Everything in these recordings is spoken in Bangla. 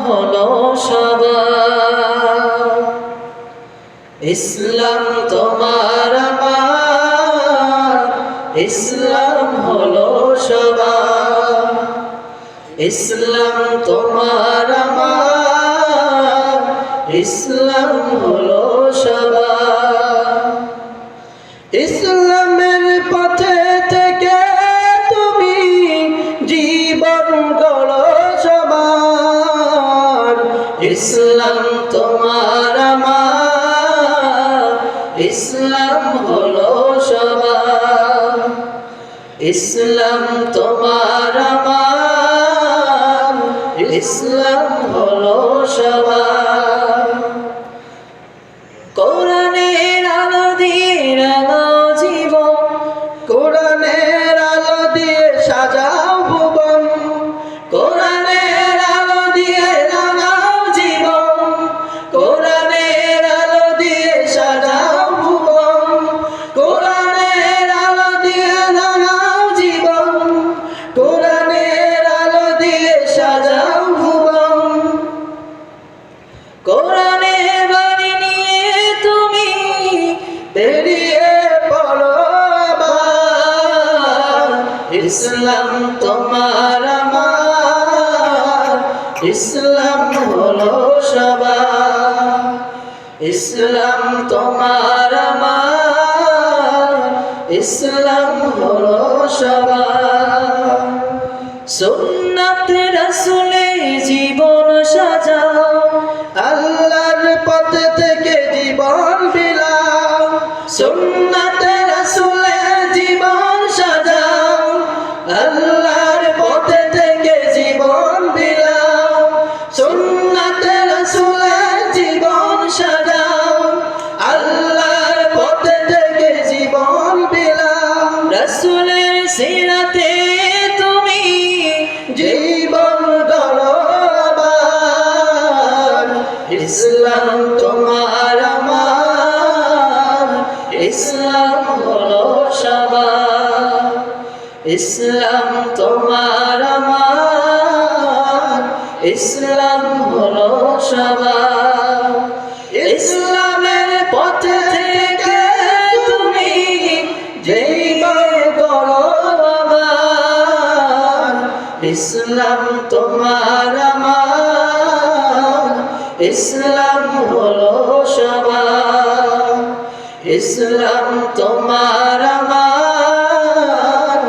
হলো সবার। ইসলাম তোমার আমার, ইসলাম হলো সবার। ইসলাম তোমার আমার, ইসলাম হলো সবার। ইসলামের পথে থেকে তুমি জীবন গড়ো সবার। ইসলাম তোমার আমার, ইসলাম হলো সবার। ইসলাম তোমার আমার, ইসলাম হলো সবার। কোরআনের আলো দিয়ে রাঙাও জীবন, কোরআনের আলো দিয়ে সাজাও ভুবন। কোরআনের আলো দিয়ে রাঙাও জীবন, কোরআনের আলো দিয়ে সাজাও ভুবন। কোরআনের আলো দিয়ে রাঙাও জীবন, কোরআনের আলো দিয়ে সাজাও ভুবন। কোরআনের বাণী নিয়ে তুমি বেরিয়ে পড়ো আবার। ইসলাম তোমার আমার, ইসলাম হলো সবার। ইসলাম তোমার আমার, ইসলাম হলো সবার। সুন্নাত রাসূলের জীবন সাজাও, আল্লাহর পথ থেকে জীবন বিলাও। সুন্নাত রাসূলের জীবন সাজাও, আল্লাহর পথ থেকে জীবন বিলাও। সুন্নাত রাসূলের জীবন সাজাও, আল্লাহর পথ থেকে জীবন বিলাও। রাসূলের সিরাতে তুমি জীবন গড়ো আবার। ইসলাম তোমার আমার, ইসলাম হলো সবার। ইসলাম তোমার আমার, ইসলাম হলো সবার। ইসলামের পথে থেকে তুমি জীবন গড়ো আবার। ইসলাম তোমার আমার, ইসলাম হলো সবার। ইসলাম তোমার আমার,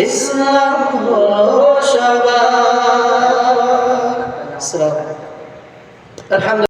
ইসলাম হলো সবার। আলহামদুলিল্লাহ।